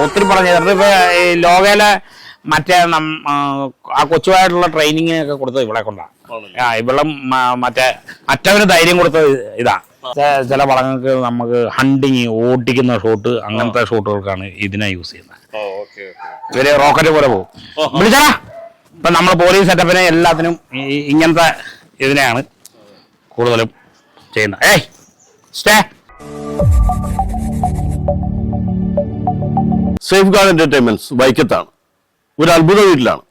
ഒത്തിരി പറഞ്ഞു ഇപ്പൊ ഈ ലോകയിലെ മറ്റേ ആ കൊച്ചുമായിട്ടുള്ള ട്രെയിനിങ് ഒക്കെ കൊടുത്തത് ഇവിടെ കൊണ്ടാണ്. ഇവിടെ മറ്റവന് ധൈര്യം കൊടുത്തത് ഇതാ. ചില വളങ്ങൾക്ക് നമുക്ക് ഹണ്ടിങ് ഓട്ടിക്കുന്ന ഷോട്ട് അങ്ങനത്തെ ഷോട്ടുകൾക്കാണ് ഇതിനെ യൂസ് ചെയ്യുന്നത്. ഇവര് റോക്കറ്റ് പോലെ പോകും. വിളിച്ചാ ഇപ്പൊ നമ്മൾ പോലീസ് സെറ്റപ്പിനെ എല്ലാത്തിനും ഇങ്ങനത്തെ ഇതിനെയാണ് കൂടുതലും ചെയ്യുന്നത്. Hey stay. Safe guard entertainments വൈക്കത്താണ്. ഒരു അത്ഭുത വീട്ടിലാണ്.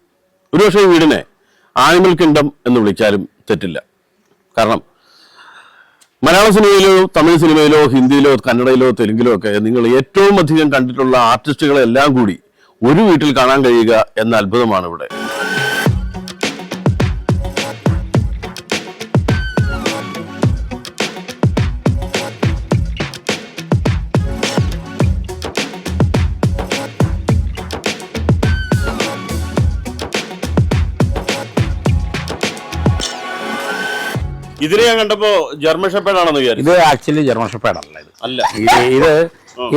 ഒരുപക്ഷെ ഈ വീടിനെ ആനിമൽ കിങ്ഡം എന്ന് വിളിച്ചാലും തെറ്റില്ല. കാരണം മലയാള സിനിമയിലോ തമിഴ് സിനിമയിലോ ഹിന്ദിയിലോ കന്നഡയിലോ തെലുങ്കിലോ ഒക്കെ നിങ്ങൾ ഏറ്റവും അധികം കണ്ടിട്ടുള്ള ആർട്ടിസ്റ്റുകളെല്ലാം കൂടി ഒരു വീട്ടിൽ കാണാൻ കഴിയുക എന്ന അത്ഭുതമാണ് ഇവിടെ. ഇതിനെ ഞാൻ കണ്ടപ്പോ ജർമ്മൻ ഷെപ്പേർഡ് ആണെന്ന് വിചാരിച്ചു. ഇത് ആക്ച്വലി ജർമ്മൻ ഷെപ്പേർഡ് അല്ല. അല്ല,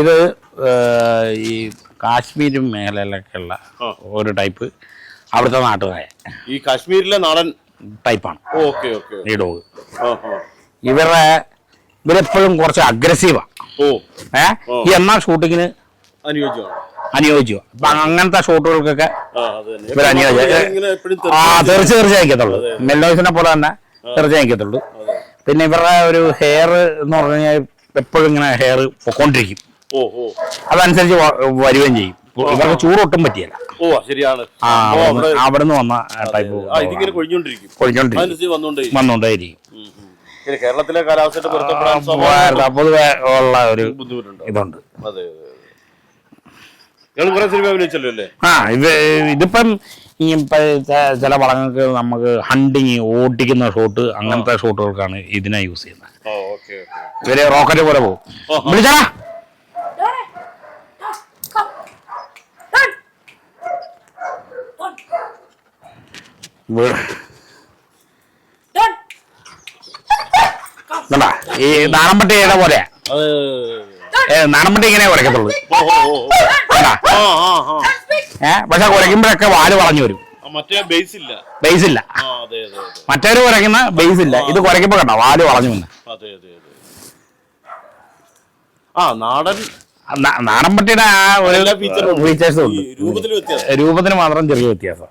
ഇത് ഈ കാശ്മീർ മേഖലയിലൊക്കെയുള്ള ഒരു ടൈപ്പ് അവിടുത്തെ നാട്ടുകായ ഈ കാശ്മീരിലെ നാടൻ ടൈപ്പാണ് ഈ ഡോഗ്. ഇവരെപ്പോഴും കുറച്ച് അഗ്രസീവാ. ഈ എന്നാ ഷൂട്ടിങ്ങിന് അനുയോജ്യമാണ്. അപ്പൊ അങ്ങനത്തെ ഷോട്ടുകൾക്കൊക്കെ ഇവർ തീർച്ചയായും അയക്കത്തുള്ളൂ. മെല്ലോസിനെ പോലെ തന്നെ തീർച്ചയായും അയക്കത്തുള്ളൂ. പിന്നെ ഇവരുടെ ഒരു ഹെയർ എന്ന് പറഞ്ഞു കഴിഞ്ഞാൽ എപ്പോഴും ഇങ്ങനെ ഹെയർ പൊക്കോണ്ടിരിക്കും. അതനുസരിച്ച് വരികയും ചെയ്യും. ഇവർക്ക് ചൂടൊട്ടും പറ്റിയല്ല. അവിടെ നിന്ന് വന്ന ടൈപ്പ് വന്നോണ്ടേയിരിക്കും. കേരളത്തിലെ കാലാവസ്ഥ പൊതുവെ ഉള്ള ഒരു ഇതുണ്ട്. ഇതിപ്പം ചില വളങ്ങൾക്ക് നമുക്ക് ഹണ്ടിങ് ഓട്ടിക്കുന്ന ഷോട്ട് അങ്ങനത്തെ ഷോട്ടുകൾക്കാണ് ഇതിനെ യൂസ് ചെയ്യുന്നത്. ഇവര് റോക്കറ്റ് പോലെ പോകും. വിളിച്ചാ ഈ നാടൻപട്ടിയുടെ പോലെയാ. നാടൻപട്ടി ഇങ്ങനെ കുരക്കത്തുള്ളൂ. പക്ഷെ കുരയ്ക്കുമ്പോഴൊക്കെ വാല് വളഞ്ഞു വരും. ബേസ് ഇല്ല. മറ്റൊരു കുരയ്ക്കുന്ന ബേസ് ഇല്ല. ഇത് കുരയ്ക്കുമ്പോ കണ്ടോ വാല് വളഞ്ഞു വന്ന്. നാടൻപട്ടിയുടെ ആ ഒരു ഫീച്ചേഴ്സും ഉണ്ട്. രൂപത്തിന് മാത്രം ചെറിയ വ്യത്യാസം.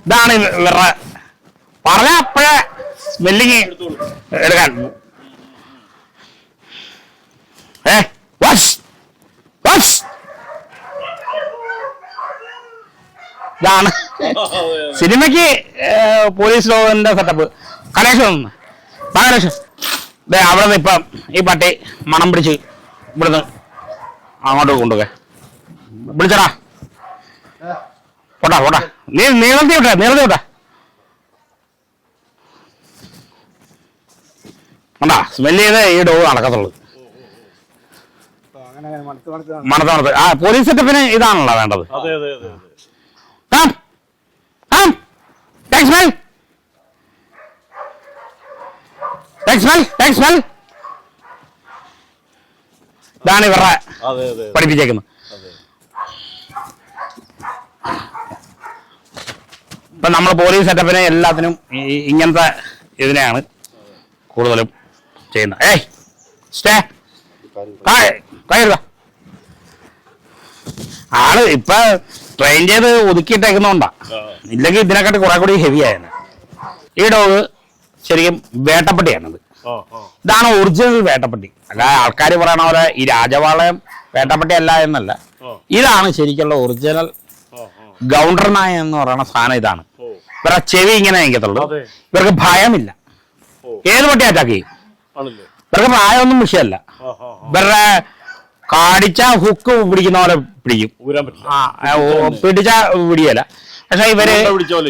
ഇതാണ് ഇവരുടെ പറഞ്ഞ അപ്പോഴേ സ്മെല്ലിങ് എടുക്കാൻ. ഇതാണ് സിനിമയ്ക്ക് പോലീസ് ലോകന്റെ സെറ്റപ്പ്. കലേഷൻ അവിടെ നിന്ന് ഇപ്പം ഈ പട്ടി മണം പിടിച്ച് ഇവിടുന്ന് അങ്ങോട്ട് കൊണ്ടുപോകെ. വിളിച്ചടാ പോട്ടാ നീളത്തി വിട്ടെ. കണ്ടാ സ്മെല് ചെയ്ത് ഈ ഡോഗ് നടക്കത്തുള്ളൂ. മണത്ത് ആ പോലീസ് സെറ്റപ്പിന് ഇതാണല്ലോ വേണ്ടത്. ഇതാണ് ഇവരുടെ പഠിപ്പിച്ചേക്കുന്നത്. ഇപ്പൊ നമ്മൾ പോലീസ് സെറ്റപ്പിനെ എല്ലാത്തിനും ഇങ്ങനത്തെ ഇതിനെയാണ് കൂടുതലും ചെയ്യുന്നത്. ഏയ് സ്റ്റേ ആള് ഇപ്പൊ ട്രെയിൻ ചെയ്ത് ഒതുക്കിയിട്ടേക്കുന്നോണ്ടാ. ഇല്ലെങ്കിൽ ഇതിനെക്കാട്ടി കുറെ കൂടി ഹെവി ആയിരുന്നു. ഈ ഡോഗ് ശരിക്കും വേട്ടപ്പട്ടിയാണിത്. ഇതാണ് ഒറിജിനൽ വേട്ടപ്പട്ടി. അല്ല ആൾക്കാർ പറയണ പോലെ ഈ രാജപാളയം വേട്ടപ്പട്ടി അല്ല എന്നല്ല. ഇതാണ് ശരിക്കുള്ള ഒറിജിനൽ ഗൗണ്ടർ നായ എന്ന് പറയുന്ന സാധനം. ഇതാണ് ഇവരുടെ ചെവി ഇങ്ങനെ നിൽക്കത്തുള്ളൂ. ഇവർക്ക് ഭയമില്ല. ഏത് പട്ടി അറ്റാക്ക് ചെയ്യും. ഇവർക്ക് പ്രായമൊന്നും വിഷയമല്ല. ഇവരുടെ കാടിച്ച ഹുക്ക് പിടിക്കുന്ന പോലെ പിടിക്കും. പിടിച്ച പിടിയല്ല. പക്ഷെ ഇവര്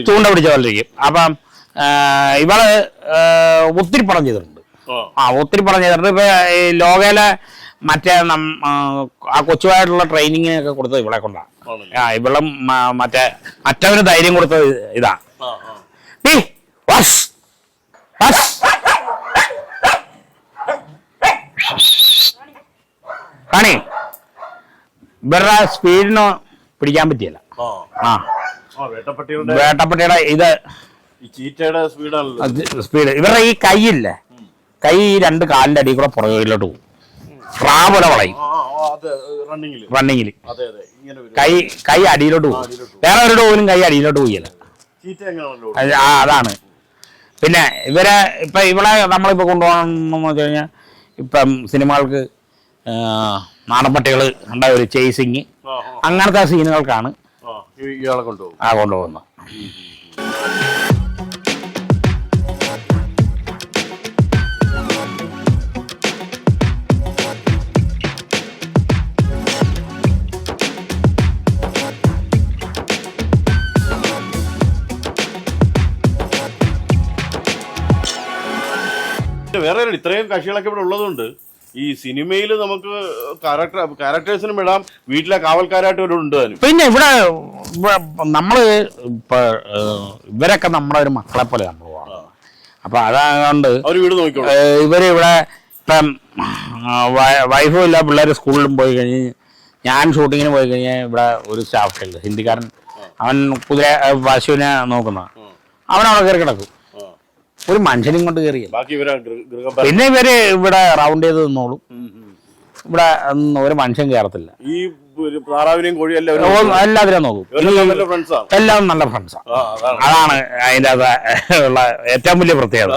ചൂണ്ട പിടിച്ച പോലെ ഇരിക്കും. അപ്പം ഇവള് ഒത്തിരി പടം ചെയ്തിട്ടുണ്ട്. ഒത്തിരി പടം ചെയ്തിട്ടുണ്ട്. ഇപ്പൊ ഈ ലോകയിലെ മറ്റേ ആ കൊച്ചുമായിട്ടുള്ള ട്രെയിനിങ് ഒക്കെ കൊടുത്തത് ഇവിടെ കൊണ്ടാണ്. ഇവിടെ മറ്റവന് ധൈര്യം കൊടുത്തത് ഇതാ. കാണി ഇവരുടെ സ്പീഡിന് പിടിക്കാൻ പറ്റിയല്ല. ആ വേട്ടപ്പട്ടിയുടെ ഇത് സ്പീഡ് ഇവരുടെ ഈ കൈയില്ലേ, കൈ ഈ 2 കാലിന്റെ അടിയിൽ കൂടെ പുറകിലോട്ട് പോകും. റാ പോലെ വളയും റണ്ണിങ്ങില്. കൈ അടിയിലോട്ട് പോകും. വേറെ ഒരു ഡോഗിനും കൈ അടിയിലോട്ട് പോയില്ല. അതാണ്. പിന്നെ ഇവരെ ഇപ്പൊ ഇവിടെ നമ്മളിപ്പോ കൊണ്ടുപോകണമെന്ന് വെച്ച് കഴിഞ്ഞാൽ ഇപ്പം സിനിമകൾക്ക് നാടൻപട്ടികൾ ഉണ്ടായ ഒരു ചേസിങ് അങ്ങനത്തെ സീനുകൾക്കാണ് കൊണ്ടുപോകുന്നത്. വേറെ ഇത്രയും കക്ഷികളൊക്കെ ഇവിടെ ഉള്ളതുകൊണ്ട് ഈ സിനിമയിൽ നമുക്ക് ക്യാരക്ടേഴ്സിനും ഇടാം, വീട്ടിലെ കാവൽക്കാരായിട്ട് ഇവിടെ ഉണ്ട്. പിന്നെ ഇവിടെ നമ്മള് ഇപ്പൊ ഇവരൊക്കെ നമ്മളെ ഒരു മക്കളെ പോലെ നമ്മൾ പോകണം. അപ്പൊ അതുകൊണ്ട് ഇവര് ഇവിടെ ഇപ്പം വൈഫും ഇല്ല, പിള്ളേർ സ്കൂളിലും പോയി കഴിഞ്ഞ് ഞാൻ ഷൂട്ടിങ്ങിന് പോയി കഴിഞ്ഞാൽ ഇവിടെ ഒരു സ്റ്റാഫ് ഉണ്ട് ഹിന്ദിക്കാരൻ. അവൻ കുതിര പശുവിനെ നോക്കുന്ന അവനവിടെ കയറി കിടക്കും. ഒരു മനുഷ്യനും കൊണ്ട് കയറിയ പിന്നെ ഇവര് ഇവിടെ റൗണ്ട് ചെയ്ത് നിന്നോളും. ഇവിടെ ഒരു മനുഷ്യൻ കയറത്തില്ല. ഈ താറാവിനെയും കോഴി എല്ലാവരും നോക്കും. എല്ലാം നല്ല ഫ്രണ്ട്സാണ്. അതാണ് അതിൻ്റെ ഉള്ള ഏറ്റവും വലിയ പ്രത്യേകത.